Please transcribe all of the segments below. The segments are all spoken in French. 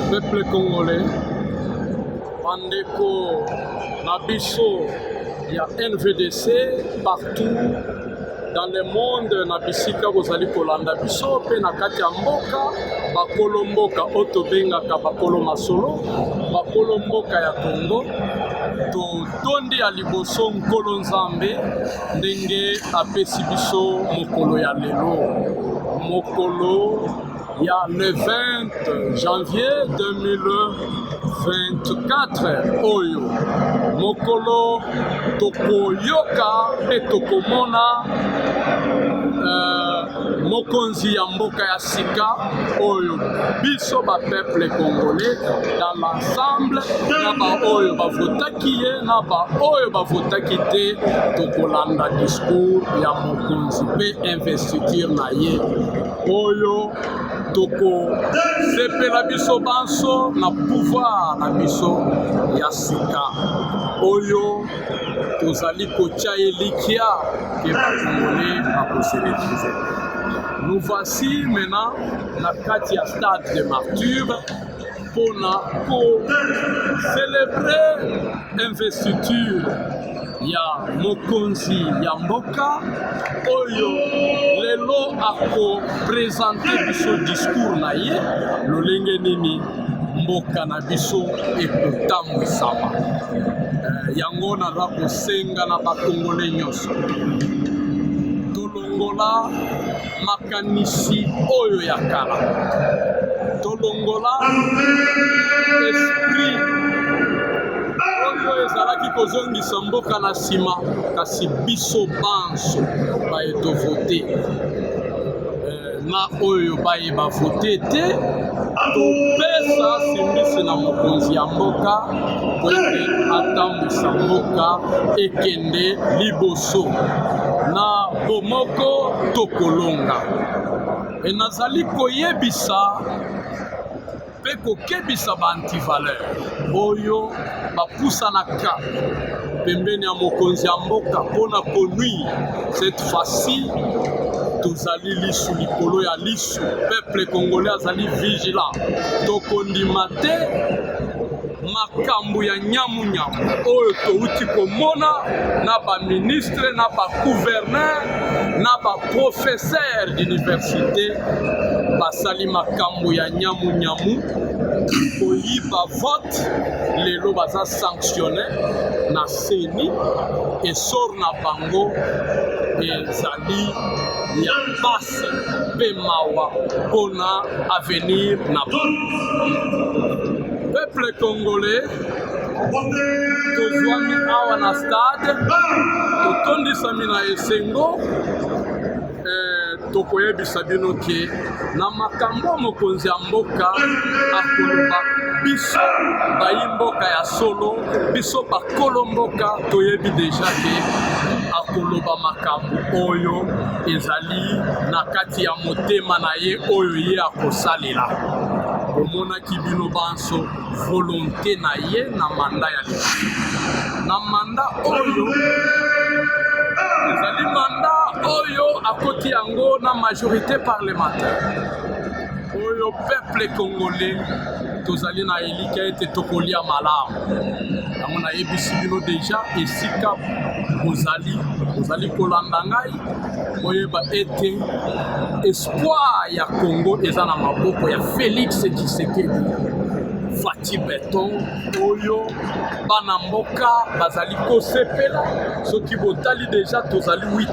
peuple congolais, bandeko na biso ya NVDC partout dans le monde na bisika bozali kolanda biso pe na kati ya mboka bakolo mboka oyo tobengaka bakolo masolo bakolo mboka ya Congo totondi ya liboso nkolo nzambe ndenge apesi biso mokolo ya lelo mokolo ya le 20 janvier 2024 oyo mokolo tokoyoka pe tokomona mokonzi ya mboka ya sika oyo biso ba peuple congolais dans l'ensemble na ba oyo bavotaki ye na ba oyo bavotaki te tokolanda discours ya mokonzi pe investiture na ye oyo toko sepela biso banso na pouvoir na biso ya sika oyo tozali kotia elikia ke bakongolais bakoseletrize. Nous voici maintenant na kati ya stade de martyre mpona célébrer investiture ya mokonzi ya mboka oyo lelo akopresente biso discours na ye lolenge nini mboka na biso ekotambwisama yango naza kosenga na bakongole nyonso tolongola makanisi oyo ya kala tolongola esprit oyo ezalaki kozongisa mboka na nsima kasi biso banso baetovote na oyo bayeba vote te topesa simbisi na mokonzi ya mboka po ete atambwisa mboka ekende liboso na bomoko tokolonga nazali koyebisa mpe kokebisa baantivaleur oyo bapusanaka pembeni ya mokonzi ya mboka mpona konuire cette fois-ci tozali lisu likolo ya lisu peuple congolais azali vigilant tokondima te makambo ya nyamunyamu oyo touti komona na baministre na bagouverneur na baprofesseur d'université basali makambo ya nyamunyamu koyiba vote lelo baza sanctionné na seni esor na bango ezali ya pasi mpe mawa mpona avenir na peuple congolais tozwami awa na stade totondisami na esengo tokoyebisa bino ke na makambo mokonzi ya mboka akoloba biso bayi mboka ya solo biso bakolo mboka toyebi deja ke akoloba makambo oyo ezali na kati ya motema na ye oyo ye akosalela omonaki bino banso volonté na ye na manda ya liboso na manda oyo ezali manda oyo akoti yango na majorité parlementaire oyo peuple congolais tozali na elika ete tokolia malamu yango nayebisi bino deja esika bozali kolanda ngai boyeba ete espoir ya Congo eza na maboko ya Félix Tshisekedi Fati Beton oyo bana mboka bazali kosepela soki botali deja tozali 8 heures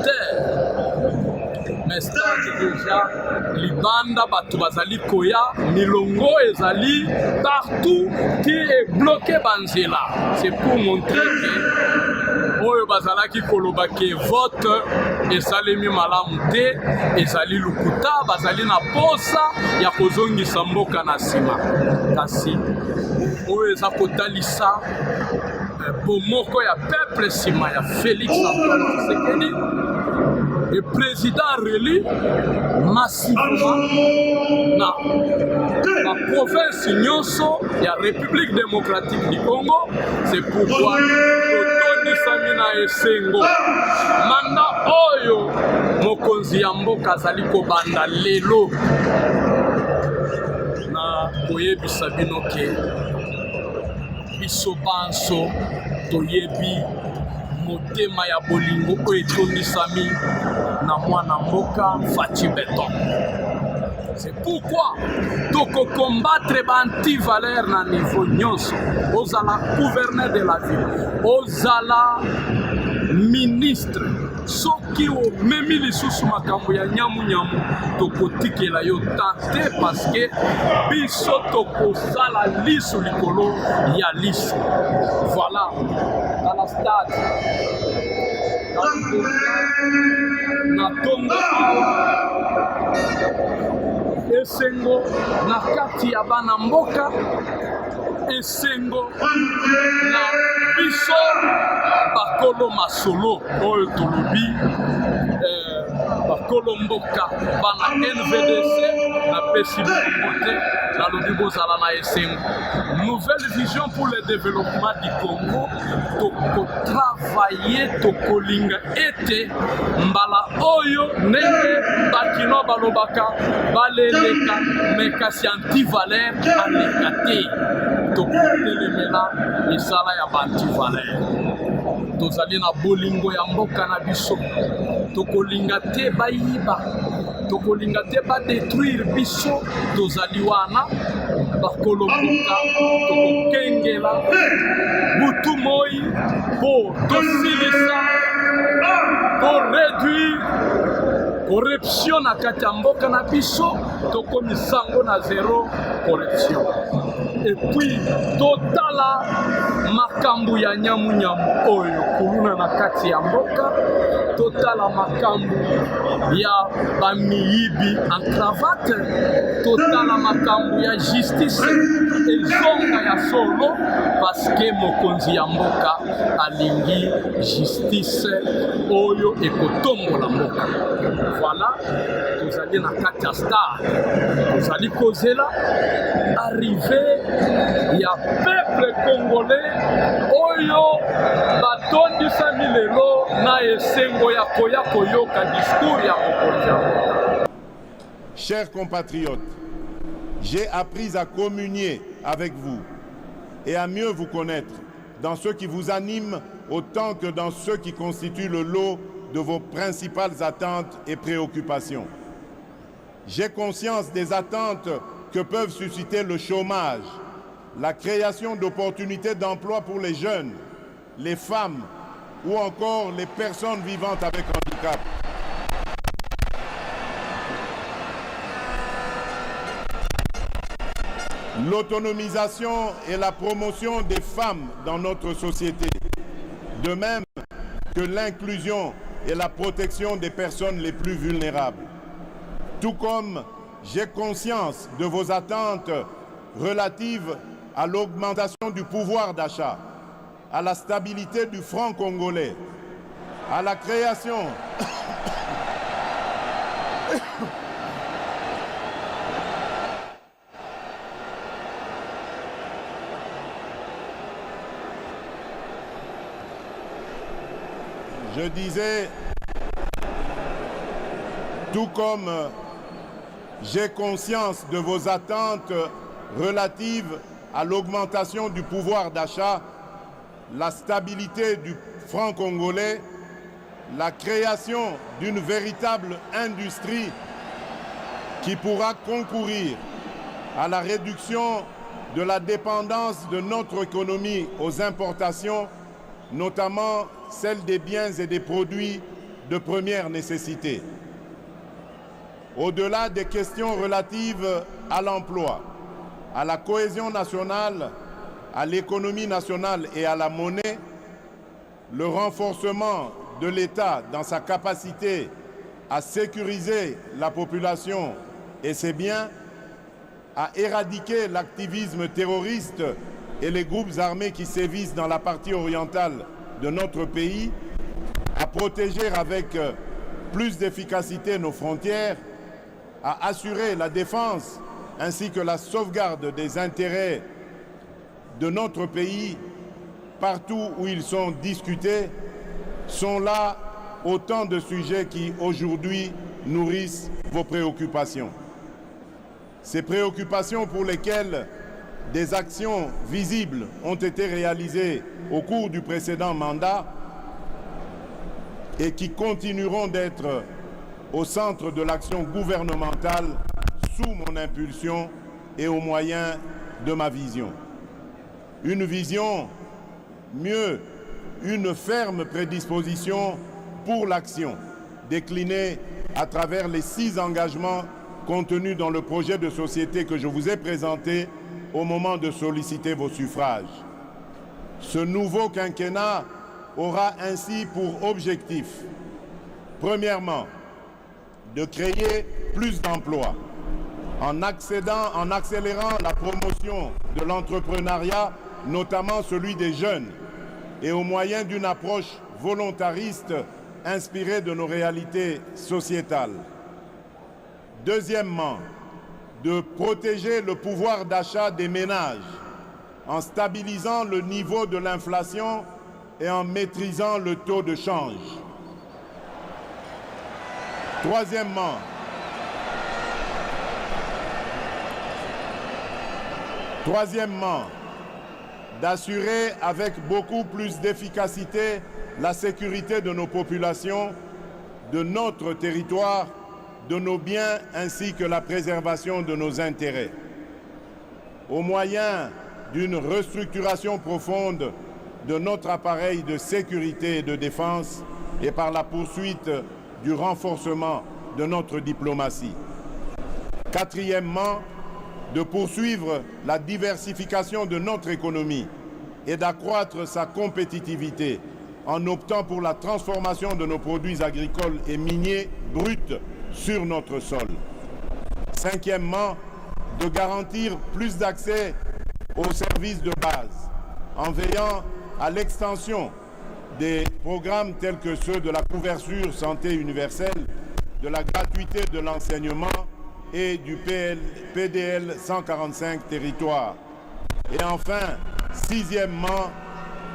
mais stade deja libanda bato bazali koya milongo ezali partout qui est bloqué banzela c'est pour montrer que oyo bazalaki koloba ke vote esalemi malamu te ezali lukuta bazali na posa ya kozongisa mboka na nsima kasi oyo eza kotalisa bomoko ya peuple nsima ya Félix Antoine Tshisekedi et président relu massivement na la province nyonso ya République démocratique du Congo. C'est pourquoi totondisami na esengo manda oyo mokonzi ya mboka azali kobanda lelo na koyebisa bino ke biso banso toyebi motema ya bolingo oyo etondisami na mwana mboka Faci Beton. C'est pourquoi toko combattre anti-valeur na niveau nyonso. Ozala gouverneur de la ville, ozala ministre, soki omemi lisusu makambo ya nyamu tokotikela yo tante parce que biso tokosala liso likolo ya liso. Voilà, dans la stade na tongo esengo na kati ya bana mboka, esengo na biso bakolo masolo oyo tolobi bakolo mboka bana NVDC na pesi bote na lobi bozala na esengo. Nouvelle vision pour le développement du Congo, toko travailler tokolinga ete mbala oyo ndenge bakino balobaka baleleka mekasi anti-valeur aleka te, tokotelemela misala ya banti-valeur. Tozali na bolingo ya mboka na biso, tokolinga te bayiba, tokolinga te badétruire biso, tozali wana bakolo mboka tokokengela butu moi po tosilisa koréduire corruption na kati ya mboka na biso, tokomisango na zéro corruption. Et puis totala makambu ya nyamu oyo kuluna na kati ya mboka, totala makambu ya bamiyibi en cravate, totala makambu ya justice ezonga ya solo parce que mokonzi ya mboka alingi justice oyo ekotombola mboka. Voilà, tozali na kati ya star, tozali kozela arrivé ya peuple congolais oyo batondisami lelo na esengo ya koya koyoka discours ya mokonzi ya mboka. Chers compatriotes, j'ai appris à communier avec vous et à mieux vous connaître dans ce qui vous anime autant que dans ce qui constitue le lot de vos principales attentes et préoccupations. J'ai conscience des attentes que peuvent susciter le chômage, la création d'opportunités d'emploi pour les jeunes, les femmes ou encore les personnes vivantes avec handicap. L'autonomisation et la promotion des femmes dans notre société, de même que l'inclusion et la protection des personnes les plus vulnérables. Tout comme j'ai conscience de vos attentes relatives à l'augmentation du pouvoir d'achat, à la stabilité du franc congolais, à la création Je disais, tout comme j'ai conscience de vos attentes relatives à l'augmentation du pouvoir d'achat, la stabilité du franc congolais, la création d'une véritable industrie qui pourra concourir à la réduction de la dépendance de notre économie aux importations, notamment celle des biens et des produits de première nécessité. Au-delà des questions relatives à l'emploi, à la cohésion nationale, à l'économie nationale et à la monnaie, le renforcement de l'État dans sa capacité à sécuriser la population et ses biens, à éradiquer l'activisme terroriste et les groupes armés qui sévissent dans la partie orientale de notre pays, à protéger avec plus d'efficacité nos frontières, à assurer la défense ainsi que la sauvegarde des intérêts de notre pays partout où ils sont discutés, sont là autant de sujets qui aujourd'hui nourrissent vos préoccupations. Ces préoccupations pour lesquelles des actions visibles ont été réalisées au cours du précédent mandat et qui continueront d'être au centre de l'action gouvernementale sous mon impulsion et au moyen de ma vision. Une vision, mieux, une ferme prédisposition pour l'action, déclinée à travers les 6 engagements contenus dans le projet de société que je vous ai présenté au moment de solliciter vos suffrages. Ce nouveau quinquennat aura ainsi pour objectif, premièrement, de créer plus d'emplois en accélérant la promotion de l'entrepreneuriat, notamment celui des jeunes, et au moyen d'une approche volontariste inspirée de nos réalités sociétales. Deuxièmement, de protéger le pouvoir d'achat des ménages en stabilisant le niveau de l'inflation et en maîtrisant le taux de change. Troisièmement, d'assurer avec beaucoup plus d'efficacité la sécurité de nos populations, de notre territoire, de nos biens ainsi que la préservation de nos intérêts. Au moyen d'une restructuration profonde de notre appareil de sécurité et de défense et par la poursuite du renforcement de notre diplomatie. Quatrièmement, de poursuivre la diversification de notre économie et d'accroître sa compétitivité en optant pour la transformation de nos produits agricoles et miniers bruts sur notre sol. Cinquièmement, de garantir plus d'accès aux services de base en veillant à l'extension des programmes tels que ceux de la couverture santé universelle, de la gratuité de l'enseignement et du PDL 145 territoires. Et enfin, sixièmement,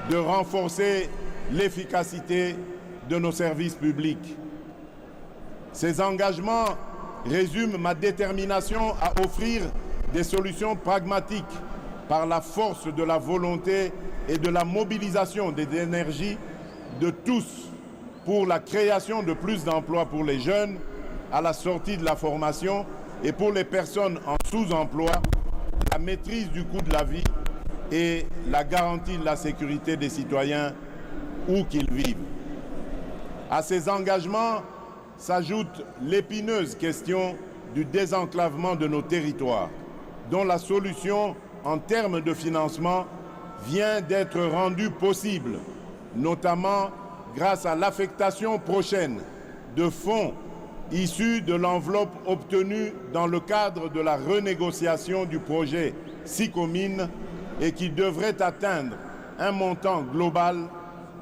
de renforcer l'efficacité de nos services publics. Ces engagements résument ma détermination à offrir des solutions pragmatiques par la force de la volonté et de la mobilisation des énergies de tous pour la création de plus d'emplois pour les jeunes à la sortie de la formation et pour les personnes en sous-emploi, la maîtrise du coût de la vie et la garantie de la sécurité des citoyens où qu'ils vivent. À ces engagements s'ajoute l'épineuse question du désenclavement de nos territoires, dont la solution en termes de financement vient d'être rendue possible, notamment grâce à l'affectation prochaine de fonds issus de l'enveloppe obtenue dans le cadre de la renégociation du projet SICOMINE et qui devrait atteindre un montant global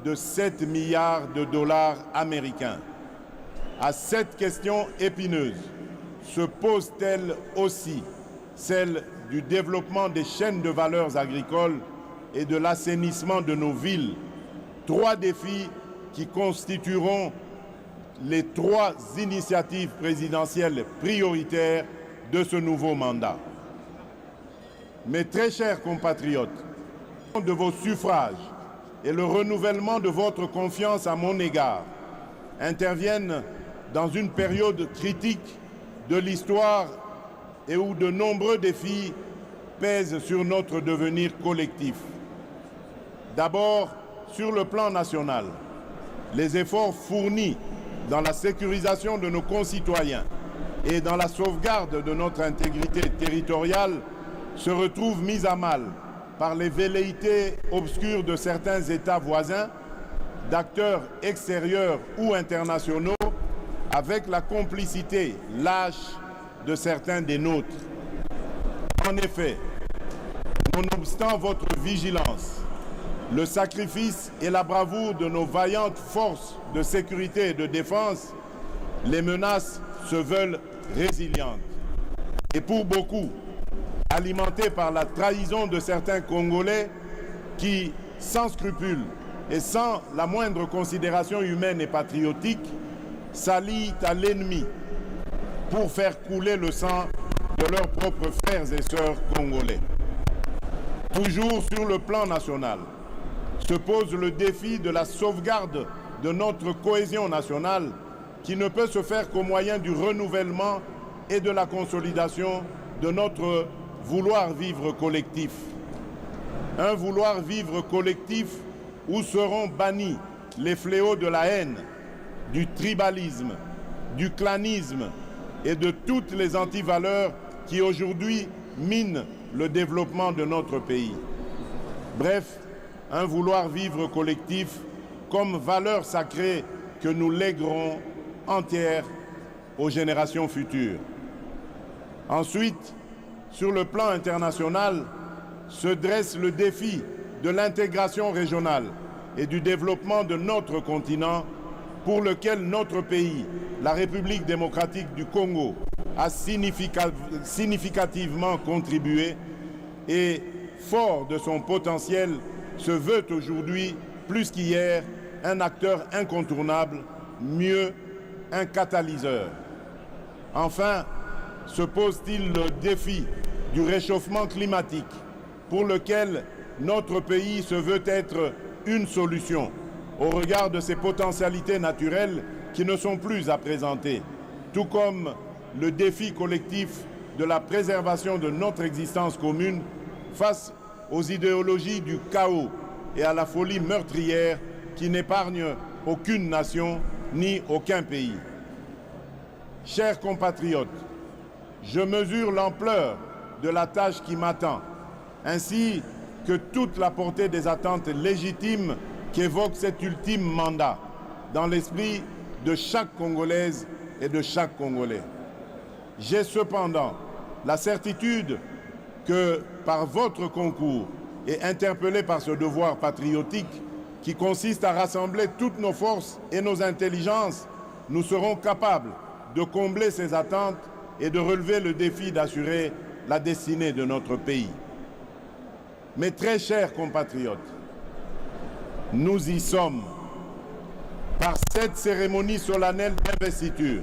de 7 milliards de dollars américains. À cette question épineuse se pose-t-elle aussi celle du développement des chaînes de valeurs agricoles et de l'assainissement de nos villes, 3 défis qui constitueront les 3 initiatives présidentielles prioritaires de ce nouveau mandat. Mes très chers compatriotes, de vos suffrages et le renouvellement de votre confiance à mon égard interviennent dans une période critique de l'histoire et où de nombreux défis pèsent sur notre devenir collectif. D'abord, sur le plan national, les efforts fournis dans la sécurisation de nos concitoyens et dans la sauvegarde de notre intégrité territoriale se retrouvent mis à mal par les velléités obscures de certains États voisins, d'acteurs extérieurs ou internationaux, avec la complicité lâche de certains des nôtres. En effet, nonobstant votre vigilance, le sacrifice et la bravoure de nos vaillantes forces de sécurité et de défense, les menaces se veulent résilientes. Et pour beaucoup, alimentées par la trahison de certains Congolais qui, sans scrupules et sans la moindre considération humaine et patriotique, s'allient à l'ennemi pour faire couler le sang de leurs propres frères et sœurs congolais. Toujours sur le plan national, se pose le défi de la sauvegarde de notre cohésion nationale qui ne peut se faire qu'au moyen du renouvellement et de la consolidation de notre vouloir vivre collectif. Un vouloir vivre collectif où seront bannis les fléaux de la haine, du tribalisme, du clanisme et de toutes les antivaleurs qui aujourd'hui minent le développement de notre pays. Bref, un vouloir vivre collectif comme valeur sacrée que nous léguerons entière aux générations futures. Ensuite, sur le plan international, se dresse le défi de l'intégration régionale et du développement de notre continent pour lequel notre pays, la République démocratique du Congo, a significativement contribué et, fort de son potentiel, se veut aujourd'hui, plus qu'hier, un acteur incontournable, mieux, un catalyseur. Enfin, se pose-t-il le défi du réchauffement climatique pour lequel notre pays se veut être une solution au regard de ses potentialités naturelles qui ne sont plus à présenter, tout comme le défi collectif de la préservation de notre existence commune face aux idéologies du chaos et à la folie meurtrière qui n'épargnent aucune nation ni aucun pays. Chers compatriotes, je mesure l'ampleur de la tâche qui m'attend, ainsi que toute la portée des attentes légitimes qu'évoque cet ultime mandat dans l'esprit de chaque Congolaise et de chaque Congolais. J'ai cependant la certitude que par votre concours et interpellé par ce devoir patriotique qui consiste à rassembler toutes nos forces et nos intelligences, nous serons capables de combler ces attentes et de relever le défi d'assurer la destinée de notre pays. Mes très chers compatriotes, nous y sommes. Par cette cérémonie solennelle d'investiture,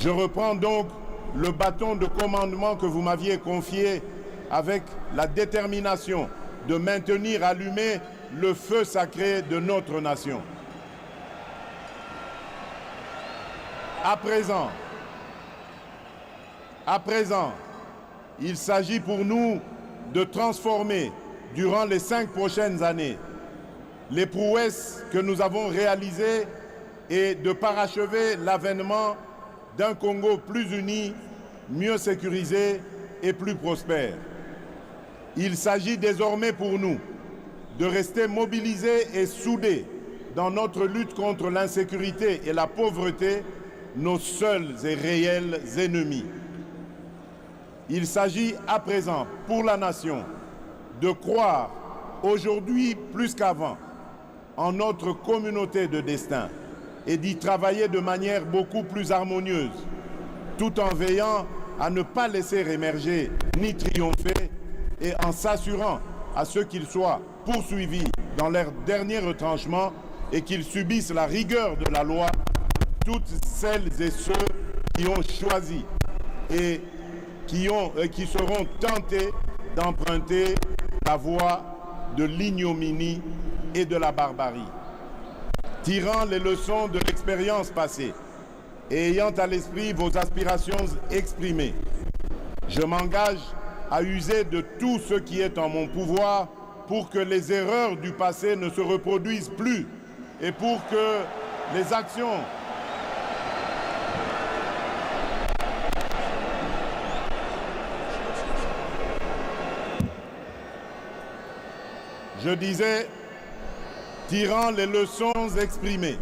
je reprends donc le bâton de commandement que vous m'aviez confié avec la détermination de maintenir allumé le feu sacré de notre nation. À présent, il s'agit pour nous de transformer durant les 5 prochaines années les prouesses que nous avons réalisées et de parachever l'avènement d'un Congo plus uni, mieux sécurisé et plus prospère. Il s'agit désormais pour nous de rester mobilisés et soudés dans notre lutte contre l'insécurité et la pauvreté, nos seuls et réels ennemis. Il s'agit à présent pour la nation de croire aujourd'hui plus qu'avant en notre communauté de destin et d'y travailler de manière beaucoup plus harmonieuse, tout en veillant à ne pas laisser émerger ni triompher et en s'assurant à ce qu'ils soient poursuivis dans leur dernier retranchement et qu'ils subissent la rigueur de la loi, toutes celles et ceux qui ont choisi et qui seront tentés d'emprunter la voie de l'ignominie et de la barbarie. Tirant les leçons de l'expérience passée et ayant à l'esprit vos aspirations exprimées, je m'engage à user de tout ce qui est en mon pouvoir pour que les erreurs du passé ne se reproduisent plus et pour que les actions Je disais, tirant les leçons exprimées,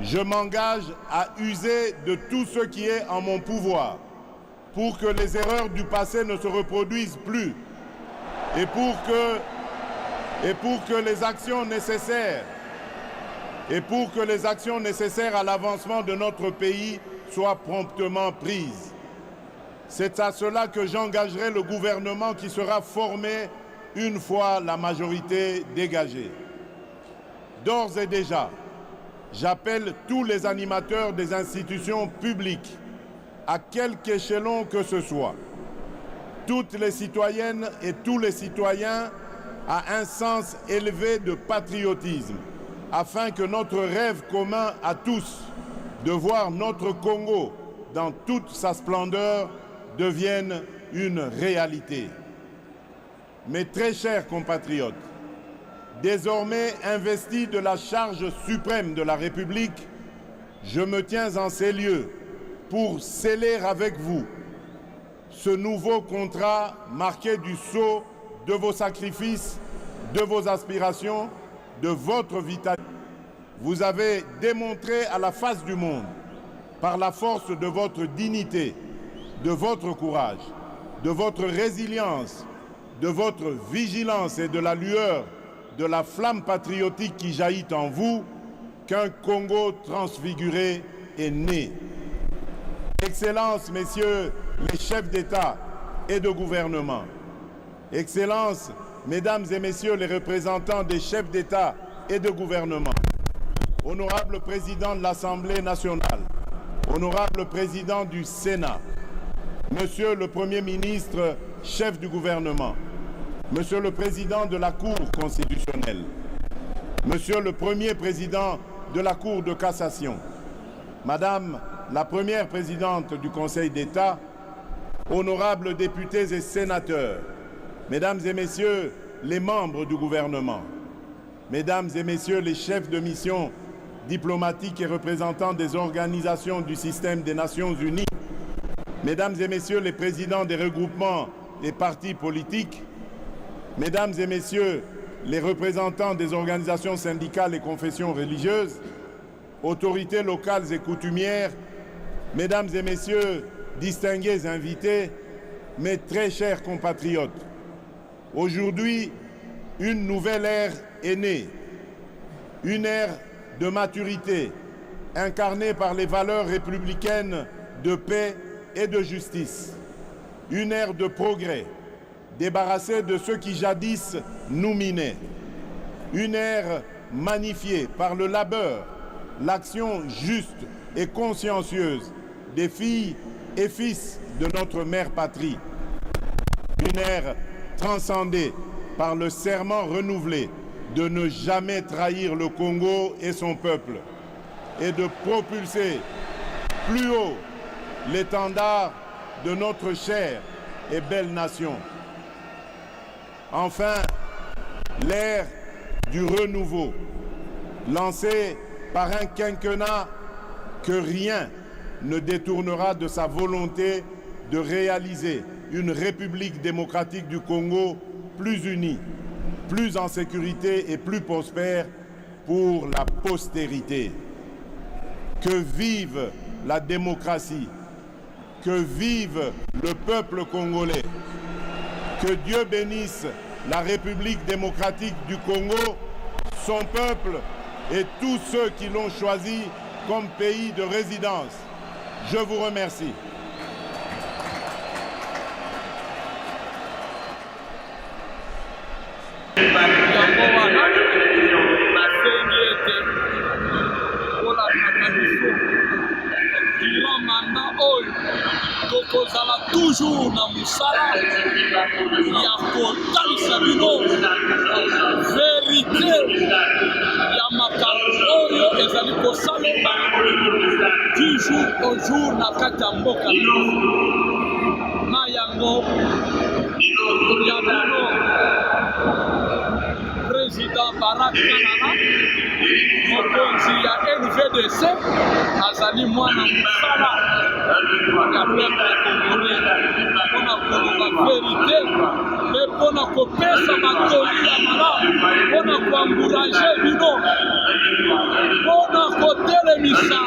je m'engage à user de tout ce qui est en mon pouvoir pour que les erreurs du passé ne se reproduisent plus et pour que les actions nécessaires à l'avancement de notre pays soient promptement prises. C'est à cela que j'engagerai le gouvernement qui sera formé une fois la majorité dégagée. D'ores et déjà, j'appelle tous les animateurs des institutions publiques à quelque échelon que ce soit. Toutes les citoyennes et tous les citoyens à un sens élevé de patriotisme, afin que notre rêve commun à tous de voir notre Congo dans toute sa splendeur devienne une réalité. Mes très chers compatriotes, désormais investi de la charge suprême de la République, je me tiens en ces lieux pour sceller avec vous ce nouveau contrat marqué du sceau de vos sacrifices, de vos aspirations, de votre vitalité. Vous avez démontré à la face du monde, par la force de votre dignité, de votre courage, de votre résilience, de votre vigilance et de la lueur de la flamme patriotique qui jaillit en vous, qu'un Congo transfiguré est né. Excellences, messieurs les chefs d'État et de gouvernement, Excellences, mesdames et messieurs les représentants des chefs d'État et de gouvernement, honorable président de l'Assemblée nationale, honorable président du Sénat, monsieur le Premier ministre, chef du gouvernement, monsieur le président de la Cour constitutionnelle, monsieur le premier président de la Cour de cassation, madame la première présidente du Conseil d'État, honorables députés et sénateurs, mesdames et messieurs les membres du gouvernement, mesdames et messieurs les chefs de mission diplomatiques et représentants des organisations du système des Nations Unies, mesdames et messieurs les présidents des regroupements et partis politiques, mesdames et messieurs les représentants des organisations syndicales et confessions religieuses, autorités locales et coutumières, mesdames et messieurs, distingués invités, mes très chers compatriotes, aujourd'hui, une nouvelle ère est née, une ère de maturité, incarnée par les valeurs républicaines de paix et de justice, une ère de progrès, débarrassée de ceux qui jadis nous minaient, une ère magnifiée par le labeur, l'action juste et consciencieuse des filles et fils de notre mère patrie. Une ère transcendée par le serment renouvelé de ne jamais trahir le Congo et son peuple et de propulser plus haut l'étendard de notre chère et belle nation. Enfin, l'ère du renouveau, lancée par un quinquennat que rien ne détournera de sa volonté de réaliser une République démocratique du Congo plus unie, plus en sécurité et plus prospère pour la postérité. Que vive la démocratie, que vive le peuple congolais, que Dieu bénisse la République démocratique du Congo, son peuple et tous ceux qui l'ont choisi comme pays de résidence. Je vous remercie. tokozala toujours na musala ya kotalisa bino verite ya makambo oyo ezali kosalema du jour au jour na kati ya mboka na yango ya bino président Barak Kanana mokonzi ya NVDC azali mwana musala ya peuple congolais mpona koloba verite mpe mpona kopesa matoli ya malamu mpona koankourage bino mpona kotelemisa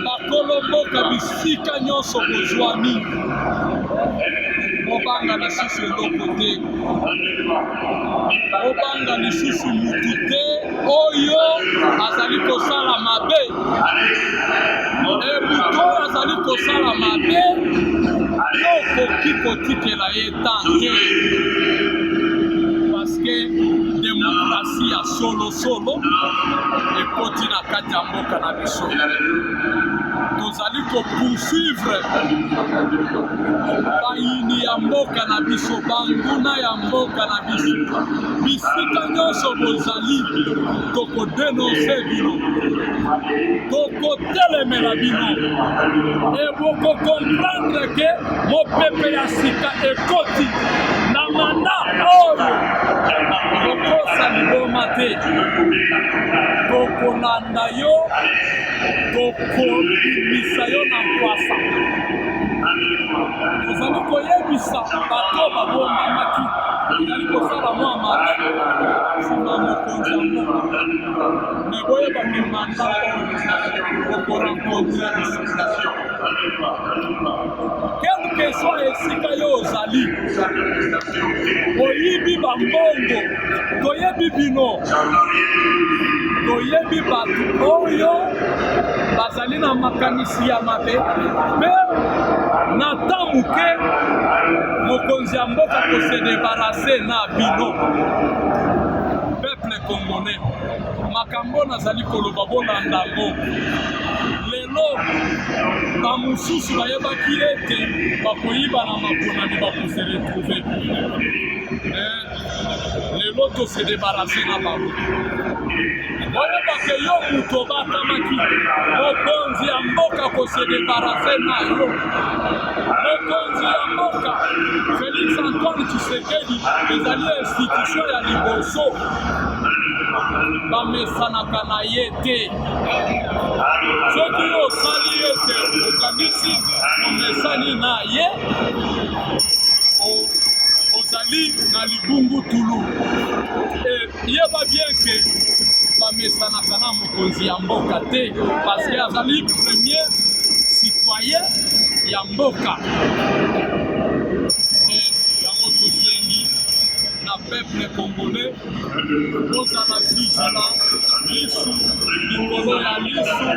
bakolo mboka bisika nyonso kozwami obanga lisusu eloko te obanga lisusu mutu te oyo azali kosala mabe mutu oyo azali kosala mabe okoki kotikela ye tan te parceke demokrasi ya solosolo ekoti na kati ya mboka na biso tozali kopoursuivre bayini ya mboka na biso, banguna ya mboka na biso, bisika nyonso bozali tokodenonse bino, tokotelemela bino, e bokokomprendre ke mopepe ya sika ekoti na manda oyo tokosa liboma te, tokolanda yo, tokobimisa yo na mpwasa. Tozali koyebisa bato babombamaki ezali kosala mwa mabe nsima mokonzi ya mboka, me boyebake manda oyo okorenkontre quelque soit esika yo ozali, oyibi bambongo, toyebi bino, toyebi bato oyo bazali na makanisi ya mabe, me na ntan moke mokonzi ya mboka kose debarase na bino peuple congolais. Makambo nazali koloba bolanda ngo lelo bamosusu bayebaki ete bakoyiba na maponani bakose retrouve, lelo tose debarase na bango. Oyebake yo mutu obatamaki mokonzi ya mboka kose debarase na yo, mokonzi ya mboka Félix Antoine Tshisekedi ezali institution ya liboso, bamesanaka na ye te. Soki osali ete okanisi omesani na ye, ozali na libungu tulu. Yeba bien ke bamesanaka na mokonzi ya mboka te, parce que azali premier citoyen ya mboka. Yango tosengi na peuple congolais ozala vigilant, lisu likolo ya lisu,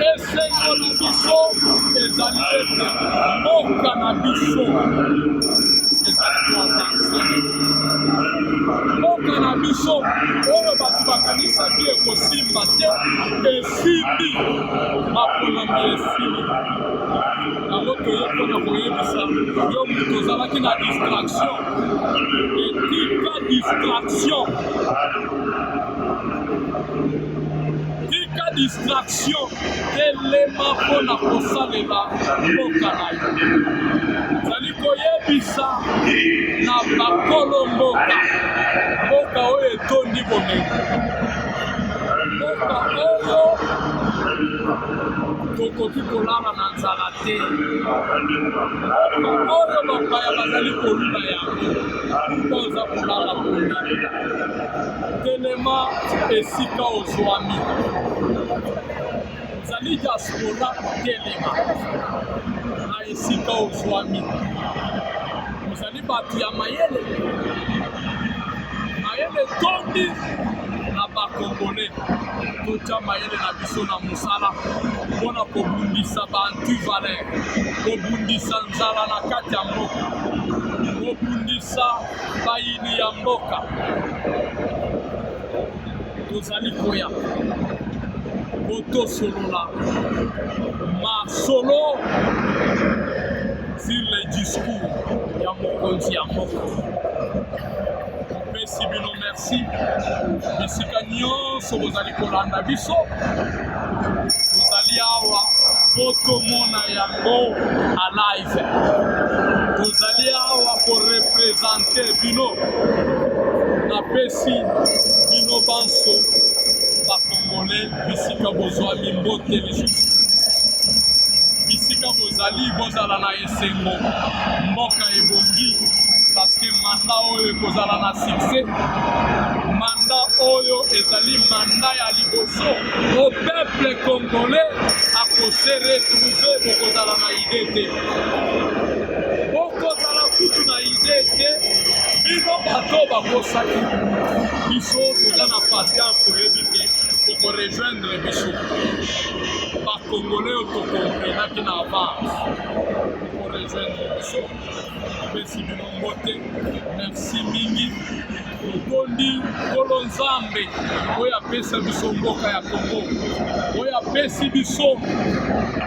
esengo na biso ezali ete mboka na biso ezali koavanse, mboka na biso oyo bato bakanisaki ekosimba te esimbi, maponami esimbi. Yango toyekona koyebisa yo moto ozalaki na distraction, etika distraction, tika distraction, telema mpona kosalela mboka na yo. Zali koyebisa na bakolo mboka, mboka oyo etondi bomengo, mboka oyo tokoki kolala na nzala te, oyo bapaya bazali kolula yango, mpo oza kolala pona telema esika ozwami. Ozali diaspora telema na esika ozwami. Ozali bato ya mayele, mayele tondi na bakongole, totia mayele na biso na mosala mpona kobundisa baantivalere, kobundisa nzala na kati ya mboka, kobundisa bayini ya mboka. Tozali koya kotosolola masolo sur le discours ya mokonzi ya mboka. Merci bino, merci. Bisika nyonso bozali kolanda biso, tozali awa po tomona yango a live, tozali awa korepresente bino. Napesi bino banso bakongole bisika bozwami mbote lisusu, bisika bozali bozala na esengo, mboka ebongi, parce que manda oyo ekozala na succès, manda oyo ezali manda ya liboso, au peuple congolais akose retrouver, bokozala na ide te, bokozala kutu na ide te, bino bato bakosaki biso toza na patience toyebi te tokorejoindre biso bakongolais oyo tokomprenaki na avance, tokorejoindre biso. Merci bino mbote, merci mingi. totondi nkolo nzambe oyo apesa biso mboka ya Kongo, oyo apesi biso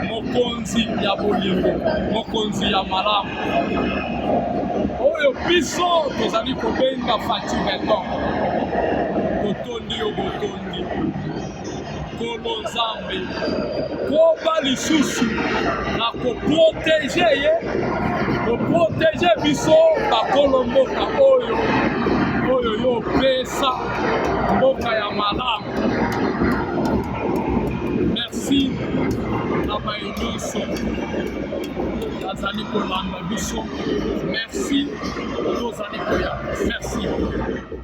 mokonzi ya bolingo, mokonzi ya malamu, oyo biso tozali kobenga Fatou Beton. Totondi yo botondi nkolo nzambe koba lisusu na koprotege ye, koprotege biso bakolo mboka oyo yo pesa mboka ya malamu. Merci na bayo nyonso bazali kolanda biso, merci tozali koya, merci.